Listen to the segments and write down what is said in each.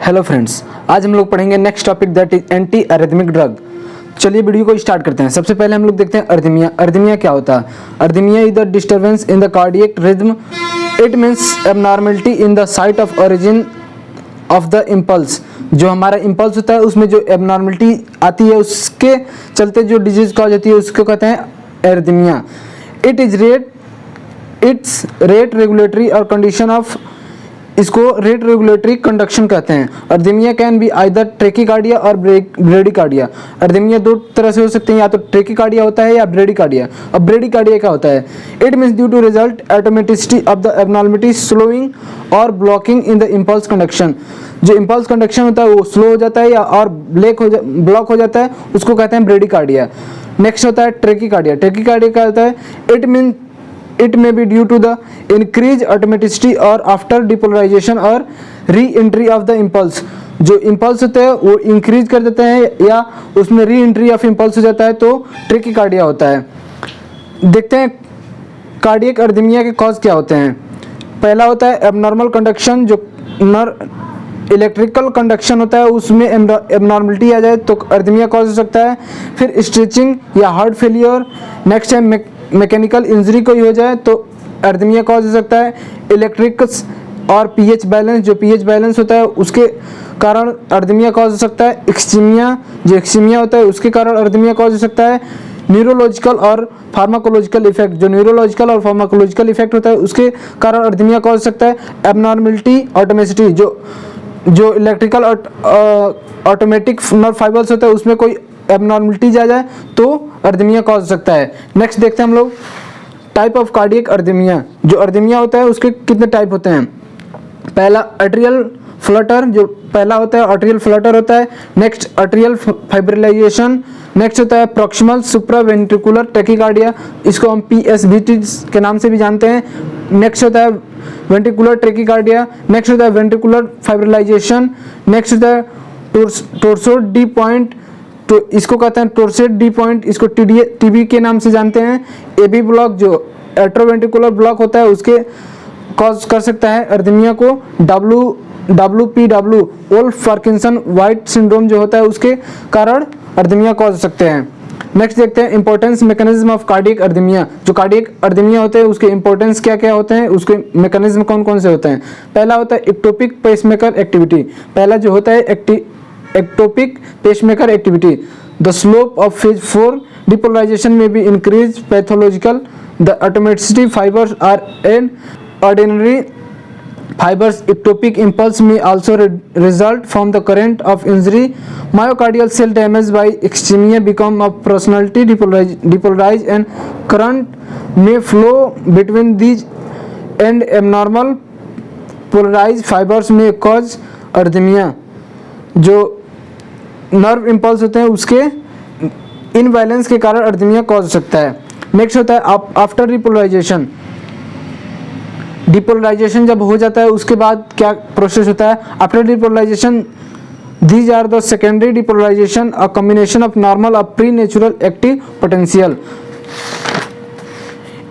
Hello friends, आज हम लोग पढ़ेंगे next topic that is anti arrhythmic drug. चलिए वीडियो को स्टार्ट करते हैं। सबसे पहले हम लोग देखते हैं अर्दमिया। अर्दमिया क्या होता है? Arrhythmia is the disturbance in the cardiac rhythm. It means abnormality in the site of origin of the impulse. जो हमारा इम्पल्स होता है उसमें जो एबनॉर्मलिटी आती है उसके चलते जो डिजीज कॉज होती है उसको कहते हैं अर्दमिया। इट्स रेट रेगुलेटरी और कंडीशन ऑफ, इसको रेट रेगुलेटरी कंडक्शन कहते हैं। अर्दमिया कैन बी आइदर ट्रेकिकार्डिया और ब्रेडिकार्डिया। अर्दमिया दो तरह से हो सकते हैं, या तो ट्रेकिकार्डिया होता है या ब्रेडिकार्डिया। अब ब्रेडिकार्डिया क्या होता है? It means due to result automaticity of the abnormality slowing और blocking in the impulse conduction. जो इम्पल्स कंडक्शन होता है वो स्लो हो जाता है या और ब्लॉक हो जाता है, उसको कहते हैं ब्रेडिकार्डिया। नेक्स्ट होता है ट्रेकिकार्डिया। ट्रेकिकार्डिया क्या होता है? It may be due to the increased automaticity or after depolarization or re-entry of the impulse। जो इम्पल्स होते हैं वो इंक्रीज कर देते हैं या उसमें री एंट्री ऑफ इम्पल्स हो जाता है, तो ट्रेकिकार्डिया होता है। देखते हैं कार्डियक अर्दमिया के कॉज क्या होते हैं। पहला होता है एबनॉर्मल कंडक्शन। जो इलेक्ट्रिकल कंडक्शन होता है उसमें एबनॉर्मलिटी आ जाए तो अर्दमिया कॉज हो सकता है। फिर स्ट्रेचिंग या हार्ट फेलियर। नेक्स्ट है मैकेनिकल इंजरी कोई हो जाए तो अर्दमिया कॉज हो सकता है। इलेक्ट्रिक्स और पीएच बैलेंस, जो पीएच बैलेंस होता है उसके कारण अर्दमिया कॉज हो सकता है। एक्सीमिया, जो एक्सीमिया होता है उसके कारण अर्दमिया कॉज हो सकता है। न्यूरोलॉजिकल और फार्माकोलॉजिकल इफेक्ट, जो न्यूरोलॉजिकल और फार्माकोलॉजिकल इफेक्ट होता है उसके कारण अर्दमिया कॉज हो सकता है। एबनॉर्मलिटी ऑटोमेसिटी, जो इलेक्ट्रिकल ऑटोमेटिक नर्व फाइबर्स होता है उसमें कोई एबनॉर्मलिटी जा जाए तो अर्दमिया कॉज हो सकता है। नेक्स्ट देखते हैं हम लोग टाइप ऑफ कार्डियक अर्दमिया। जो अर्दमिया होता है उसके कितने टाइप होते हैं? पहला आर्टेरियल फ्लटर, जो पहला होता है आर्टेरियल फ्लटर होता है। Next arterial फाइब्रिलाइजेशन। नेक्स्ट होता है प्रॉक्सिमल सुप्रावेंट्रिकुलर टैकीकार्डिया, इसको हम पीएसवीटी के नाम से भी जानते हैं। नेक्स्ट होता है वेंट्रिकुलर टैकीकार्डिया। नेक्स्ट होता है वेंट्रिकुलर फाइब्रिलाइजेशन। नेक्स्ट होता है टोर्सो डी पॉइंट, तो इसको कहते हैं टोर्सेट डी पॉइंट, इसको टीबी के नाम से जानते हैं। एबी ब्लॉक, जो एट्रोवेंट्रिकुलर ब्लॉक होता है उसके कॉज कर सकता है अर्दमिया को। WPW Wolff Parkinson White syndrome जो होता है उसके कारण अर्दमिया कॉज हो सकते हैं। नेक्स्ट देखते हैं इंपॉर्टेंस मैकेनिज्म ऑफ कार्डियक अर्दमिया। जो कार्डियक अर्दमिया होते हैं उसके इंपॉर्टेंस क्या क्या होते हैं, उसके मैकेनिज्म कौन कौन से होते हैं। पहला होता है एक्टोपिक पेसमेकर एक्टिविटी। पहला जो होता है ectopic pacemaker activity. The slope of phase 4 depolarization may be increased pathological. The automaticity fibers are an ordinary fibers. Ectopic impulse may also result from the current of injury. Myocardial cell damage by ischemia become a personality depolarized and current may flow between these and abnormal polarized fibers may cause arrhythmia. जो nerve impulse होते हैं उसके imbalance के कारण अर्दमिया cause हो सकता है। Next होता है आफ्टर डिपोलराइजेशन। डिपोलराइजेशन जब हो जाता है उसके बाद क्या प्रोसेस होता है? After depolarisation these are the secondary depolarisation, a combination of normal और pre natural active potential.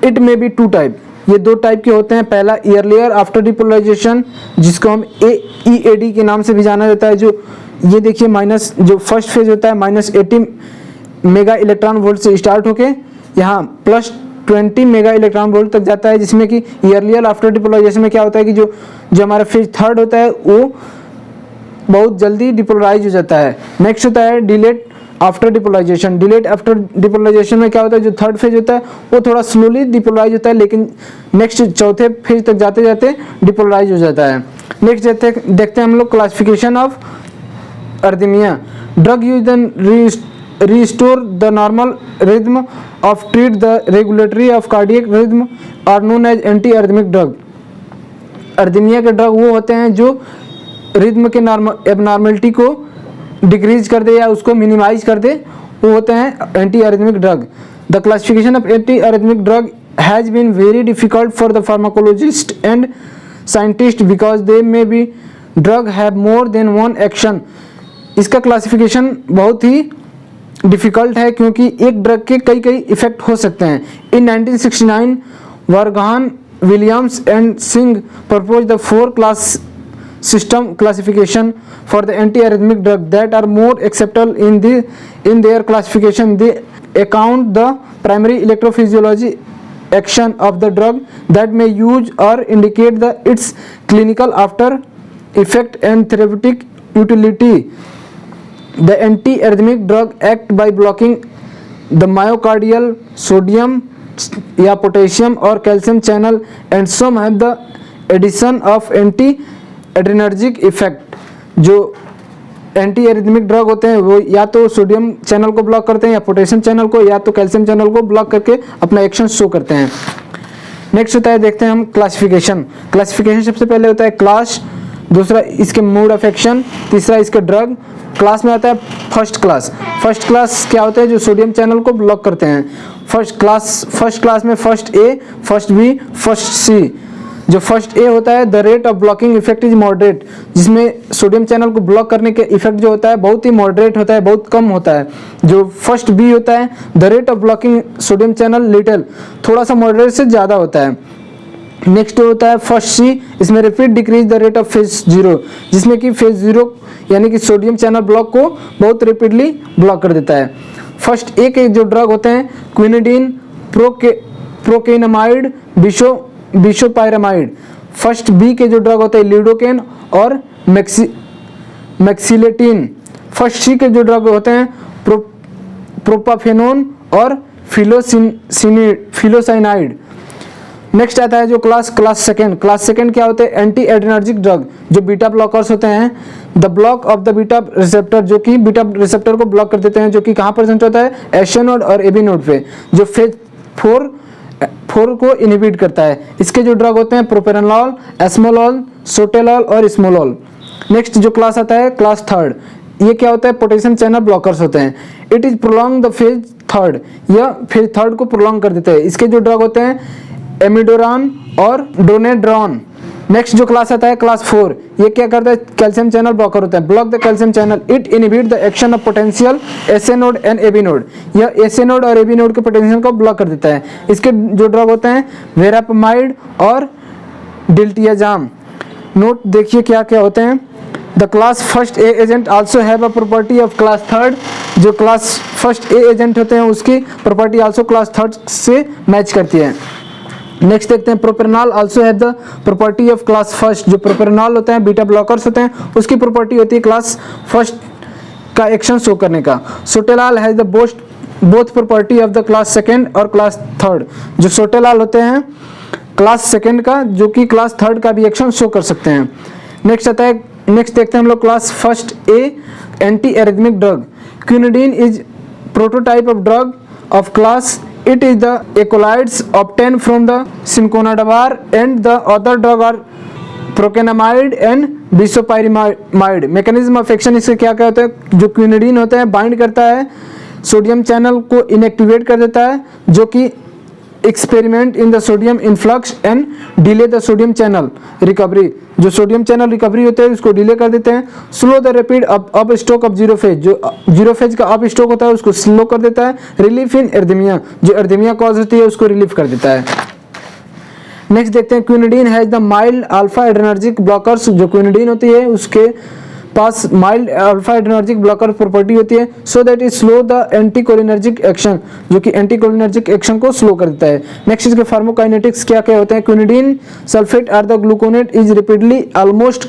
It may be two type, ये दो टाइप के होते हैं। पहला ईयरलियर आफ्टर डिपोलराइजेशन, जिसको हम EAD के नाम से भी जाना जाता है। जो ये देखिए माइनस, जो फर्स्ट फेज होता है -80 मेगा इलेक्ट्रॉन वोल्ट से स्टार्ट होके यहाँ +20 मेगा इलेक्ट्रॉन वोल्ट तक जाता है, जिसमें कि ईयरलियर आफ्टर डिपोलराइजेशन में क्या होता है कि जो हमारा फेज थर्ड होता है वो बहुत जल्दी डिपोलराइज हो जाता है। नेक्स्ट होता है delayed after depolarization. Delayed after depolarization में क्या होता है, जो थर्ड फेज होता है वो थोड़ा स्लोली डिपोलराइज होता है, लेकिन नेक्स्ट चौथे फेज तक जाते जाते डिपोलराइज हो जाता है। नेक्स्ट देखते हैं हम लोग classification of arrhythmia. Drug use then restore the normal rhythm of treat the regulatory of cardiac rhythm are known as anti-arrhythmic drug। अर्दमिया के ड्रग वो होते हैं जो रिद्म के एबनॉर्मलिटी को डिक्रीज कर दे या उसको मिनिमाइज कर दे, वो होते हैं anti arrhythmic drug. The classification of anti arrhythmic drug has been very difficult for the pharmacologist and scientist because they may be drug have more than one action. इसका classification बहुत ही डिफिकल्ट है क्योंकि एक ड्रग के कई effect हो सकते हैं। इन 1969 वर्गहान, Williams and Singh propose the 4 class system classification for the antiarrhythmic drug that are more acceptable in their classification. They account the primary electrophysiology action of the drug that may use or indicate its clinical after effect and therapeutic utility. The antiarrhythmic drug act by blocking the myocardial sodium या potassium और calcium channel and some have the addition of anti adrenergic effect. जो anti arrhythmic drug होते हैं वो या तो sodium channel को block करते हैं या पोटेशियम चैनल को या तो कैल्शियम चैनल को ब्लॉक करके अपना एक्शन शो करते हैं. नेक्स्ट होता है, देखते हैं हम क्लासिफिकेशन. क्लासिफिकेशन सबसे पहले होता है क्लास, दूसरा इसके मोड ऑफ एक्शन, तीसरा इसके ड्रग. क्लास में आता है फर्स्ट क्लास. फर्स्ट क्लास क्या होता है? जो सोडियम चैनल को ब्लॉक करते हैं. फर्स्ट क्लास में first A, first B, first सी. जो फर्स्ट ए होता है the rate of blocking effect is moderate, जिसमें सोडियम चैनल को ब्लॉक करने के इफेक्ट जो होता है बहुत ही मॉडरेट होता है, बहुत कम होता है. जो फर्स्ट बी होता है the rate of blocking sodium channel little, थोड़ा सा मॉडरेट से ज़्यादा होता है. नेक्स्ट होता है फर्स्ट सी, इसमें repeat decrease the rate of phase 0, जिसमें कि फेज 0 यानी कि सोडियम चैनल ब्लॉक को बहुत रिपीडली ब्लॉक कर देता है. फर्स्ट ए के जो ड्रग होते हैं क्विनिडीन, प्रोकेनामाइड, बिशोपायरामाइड. फर्स्ट बी के जो ड्रग होते हैं लिडोकेन और मैक्सिलेटिन. फर्स्ट सी के जो ड्रग होते हैं प्रोपाफेनोन और फिलोसाइनाइड. नेक्स्ट आता है जो क्लास सेकेंड. क्लास सेकेंड क्या होते हैं? एंटी एड्रेनर्जिक ड्रग, जो बीटा ब्लॉकर्स होते हैं. The block of the beta receptor, जो कि बीटा रिसेप्टर को ब्लॉक कर देते हैं, जो कि कहाँ प्रेजेंट होता है? एस नोड और एबी नोड पे, जो फेज 4 को इनहिबिट करता है. इसके जो ड्रग होते हैं प्रोपेनॉल, एस्मोलॉल, सोटेलॉल और स्मोलॉल. नेक्स्ट जो क्लास आता है क्लास थर्ड. ये क्या होता है? पोटेशियम चैनल ब्लॉकर्स होते हैं. It is prolong the phase third, यह फेज थर्ड को प्रोलॉन्ग कर देते हैं. इसके जो ड्रग होते हैं एमिडोरान और डोनेड्रॉन. नेक्स्ट जो क्लास आता है क्लास 4, ये क्या करता है? कैल्शियम चैनल ब्लॉकर होता है. Block the calcium channel, it inhibit the action of potential SA node and AV node. यह एसए नोड और एबी नोड के पोटेंशियल को ब्लॉक कर देता है. इसके जो ड्रग होते हैं वेरापामाइड और डिल्टियाजाम. नोट देखिए क्या क्या होते हैं. The class first A agent also have a property of class third. जो क्लास फर्स्ट ए एजेंट होते हैं उसकी प्रॉपर्टी आल्सो क्लास थर्ड से मैच करती है. नेक्स्ट देखते हैं propanol also have the property of class first. जो प्रोपेनॉल होते हैं बीटा ब्लॉकर्स होते हैं, उसकी प्रॉपर्टी होती है क्लास फर्स्ट का एक्शन शो करने का. Sotalol has the both property of the class second और क्लास थर्ड. जो सोटेलाल होते हैं क्लास सेकेंड का, जो कि क्लास थर्ड का भी एक्शन शो कर सकते हैं. नेक्स्ट आता है, नेक्स्ट देखते हैं हम लोग class first A anti arrhythmic drug. Quinidine is prototype of drug of class. It is the acolytes obtained from the cinchonadabar and the other drug are procainamide and bisopyramide. Mechanism of action इससे क्या क्या होता है? जो quinidine होता है bind करता है सोडियम चैनल को इनएक्टिवेट कर देता है, जो कि experiment in the sodium influx and delay the sodium channel recovery. जो सोडियम चैनल रिकवरी होते हैं उसको डिले कर देते हैं. Slow the rapid up stock of zero phase. जो जीरो फेज का अप स्टॉक होता है उसको स्लो कर देता है. रिलीफ इन एर्देमिया, जो एर्देमिया कॉज होती है उसको रिलीफ कर देता है. नेक्स्ट देखते हैं quinidine has the mild alpha adrenergic blockers. जो क्विनिडीन होती है उसके पास mild alpha adrenergic blocker property होती है, so that is slow the anticholinergic action, जो कि एंटीकोलिनर्जिक एक्शन को स्लो कर देता है. नेक्स्ट इसके फार्माकोकाइनेटिक्स क्या क्या होते हैं? Quinidine sulphate or the gluconate is rapidly almost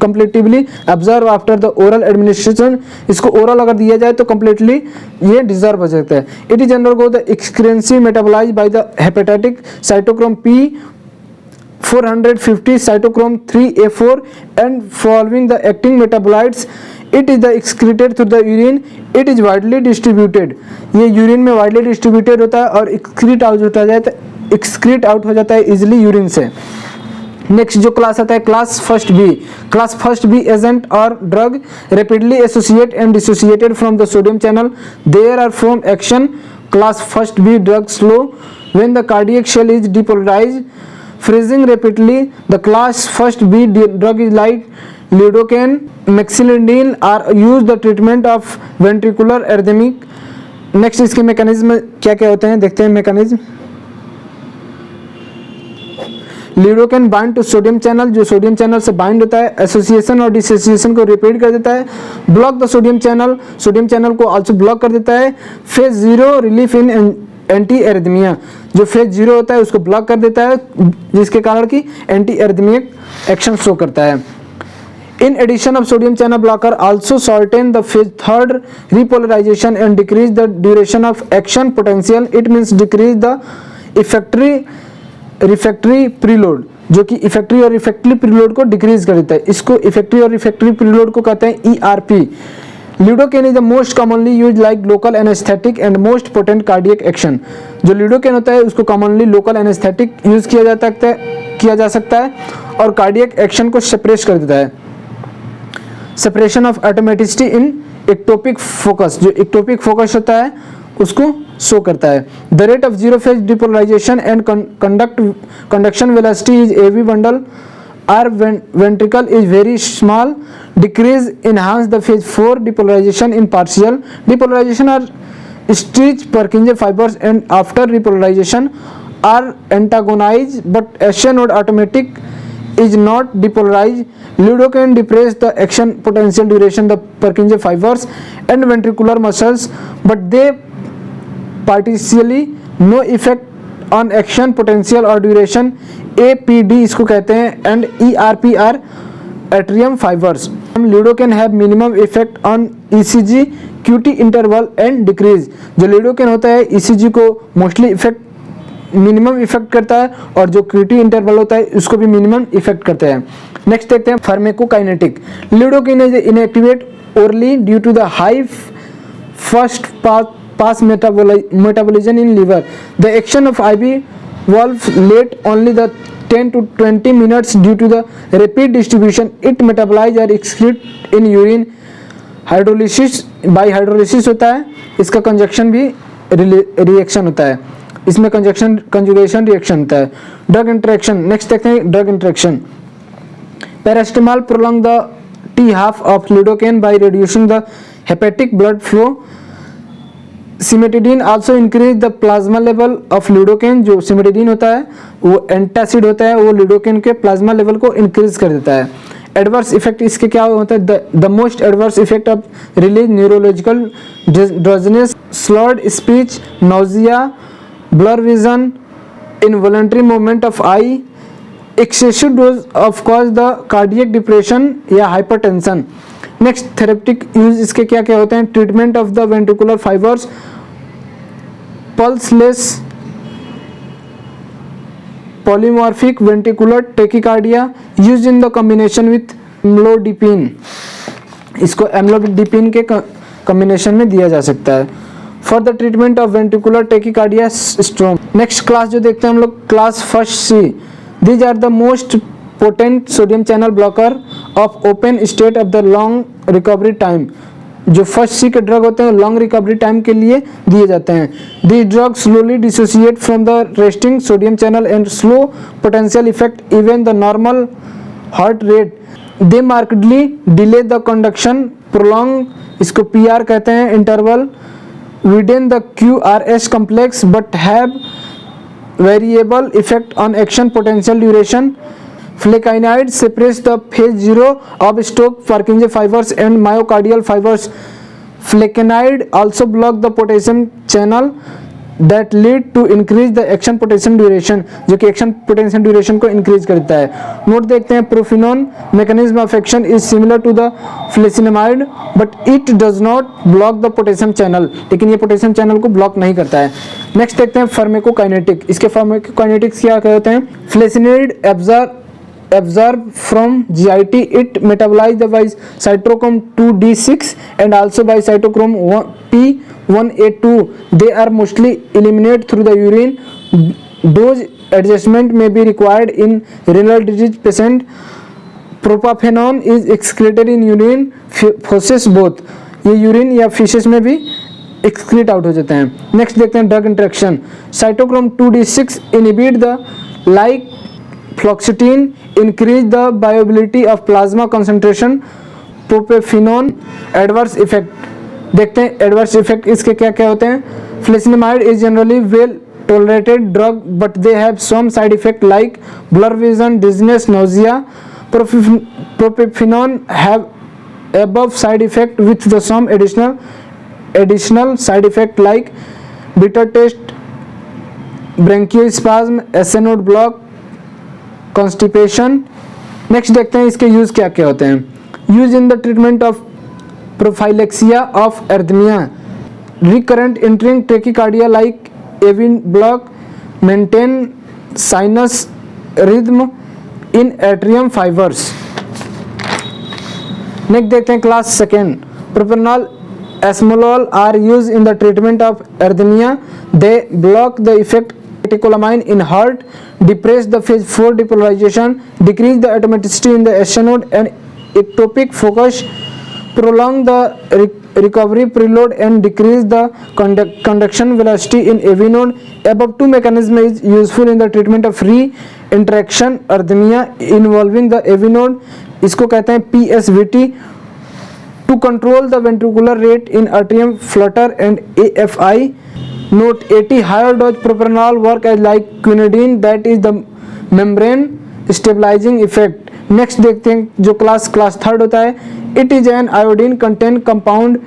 completely observe after the oral administration. इसको ओरल अगर दिया जाए तो कंप्लीटली ये डिजर्व हो सकता है. It is undergo the extensive metabolize by the hepatic cytochrome P450 cytochrome 3A4 and following the acting metabolites it is the excreted through the urine. It is widely distributed. ये urine में widely distributed होता है और excrete out हो जाता है easily urine से. Next जो क्लास आता है class first B. Class first B agent और drug rapidly associate and dissociated from the sodium channel. There are from action. Class first B drug slow when the cardiac shell is depolarized. Freezing rapidly. The class first B drug is like lidocaine, mexiledine are used the treatment of ventricular arrhythmia. Next इसके mechanism क्या क्या होते हैं देखते हैं. Mechanism lidocaine bind to sodium channel, जो sodium channel से bind होता है, एसोसिएशन और डिसोसिएशन को रिपीट कर देता है, ब्लॉक द सोडियम चैनल को आल्सो ब्लॉक कर देता है, phase 0 relief in anti arrhythmia, जो फेज 0 होता है उसको ब्लॉक कर देता है, जिसके कारण कि एंटी एरिथमिक एक्शन शो करता है। In addition of sodium channel blocker also shorten the phase 3rd repolarization and decrease the duration of action potential. It means decrease the refractory preload, जो कि इफेक्टरी और रिफ्रैक्टरी प्रीलोड को decrease कर देता है। इसको इफेक्टरी और रिफ्रैक्टरी प्रीलोड को कहते हैं ERP। Lidocaine is the most commonly use like local anaesthetic and most potent cardiac action. जो लिडोकेन होता है उसको कॉमनली लोकल एनेस्थेटिक यूज किया जा सकता है और कार्डियक एक्शन को सप्रेस कर देता है। Separation of automaticity in ectopic focus, जो एक्टोपिक फोकस होता है उसको शो करता है। The rate of zero phase depolarization and conduction velocity is AV bundle or ventricle is very small, decrease enhance the phase 4 depolarization in partial depolarization or stretch Purkinje fibres and after depolarization or antagonize but SA node automatic is not depolarized. Lidocaine depress the action potential duration the Purkinje fibers and ventricular muscles, but they partially no effect on action potential or duration. APD इसको कहते हैं and ERP are atrium fibers. Lidocaine have minimum effect on ECG, QT interval and decrease. जो lidocaine होता है ECG को mostly effect minimum effect करता है और जो क्यूटी इंटरवल होता है उसको भी मिनिमम इफेक्ट करता है। नेक्स्ट देखते हैं pharmacokinetic. Lidocaine is inactivate orally due to the high first pass metabolism in liver. The action of IV valve late only the 10 to 20 minutes due to the rapid distribution. It metabolize or excrete in urine. Hydrolysis by hydrolysis होता है, इसका conjunction भी reaction होता है, इसमें conjugation reaction होता है। Drug interaction, next देखते हैं drug interaction. Paracetamol prolong the T half of lidocaine by reducing the hepatic blood flow. Cimetidine also increase the plasma level of lidocaine. जो सिमेटिडीन होता है वो एंटासिड होता है, वो लिडोकेन के प्लाज्मा लेवल को इंक्रीज कर देता है। एडवर्स इफेक्ट इसके क्या होता है? The most adverse effect of release neurological drowsiness, slurred speech, nausea, blur vision, involuntary movement of eye, excessive dose of cause the cardiac depression या hypertension. नेक्स्ट थेरेप्टिक यूज इसके क्या क्या होते हैं? Treatment of the ventricular fibres, pulseless polymorphic ventricular tachycardia, use in the combination with amlodipine. इसको amlodipine के combination में दिया जा सकता है for the treatment of ventricular tachycardia stroke. Next class जो देखते हैं हम लोग, class first C। These are the most potent sodium channel blocker of open state of the long recovery time. जो फर्स्ट C के ड्रग होते हैं long recovery time के लिए दिए जाते हैं। These drug slowly dissociate from the resting sodium channel and slow potential effect even the normal heart rate. They markedly delay the conduction prolong, इसको PR कहते हैं, interval within the QRS complex but have variable effect on action potential duration. Flecainide suppress the phase 0 of stroke Purkinje fibers and myocardial fibers. Flecainide also block the potassium channel that lead to increase the action potential duration, जो कि action potential duration को increase करता है। Note देखते हैं प्रोफिनोन mechanism of action is similar to the flecainide but it does not block the potassium channel, लेकिन ये potassium channel को block नहीं करता है। नेक्स्ट देखते हैं फार्माकोकाइनेटिक। इसके फार्माकोकाइनेटिक्स क्या कहते हैं? फ्लेसिनाइड absorb from GIT, it metabolized by cytochrome 2D6 and also by cytochrome P1A2. They are mostly eliminated through the urine. Dose adjustment may be required in renal disease patient. Propafenone is excreted in urine, feces both. ये urine या fishes में भी excrete out हो जाते हैं। Next देखते हैं drug interaction. Cytochrome 2D6 inhibit the like fluoxetine, increase the viability of plasma concentration. Propafenone adverse effect देखते हैं। एडवर्स इफेक्ट इसके क्या क्या होते हैं? Flecainide is generally well tolerated drug, but they have some side effect like blur vision, dizziness, nausea. Propafenone have above side effect with the some additional side effect like bitter taste, bronchospasm, S node block, constipation. Next देखते हैं इसके use क्या क्या होते हैं। Use in the treatment of prophylaxis of arrhythmia, recurrent entering tachycardia like AVN block, maintain sinus rhythm in atrium fibres. Next देखते हैं class second. Propranolol, esmolol are used in the treatment of arrhythmia. They block the effect catecholamine in heart, depress the phase 4 depolarization, decrease the atomicity in the S node and ectopic focus, prolong the recovery preload and decrease the conduction velocity in AV node. Above two mechanism is useful in the treatment of re-interaction arrhythmia involving the AV node. इसको कहते हैं PSVT. To control the ventricular rate in atrium flutter and AFI. Note 80 higher dose propranolol work as like quinidine, that is the membrane stabilizing effect. Next देखते हैं जो class third होता है। It is an iodine content compound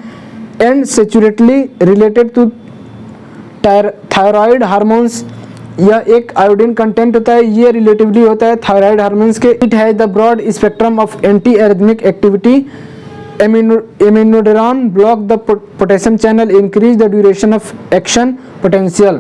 and saturately related to thyroid hormones. यह एक iodine content होता है, ये रिलेटिवली होता है थायराइड हार्मोन्स के। It has the broad spectrum of anti-arrhythmic activity. Aminodarone block the potassium channel, increase the duration of action potential.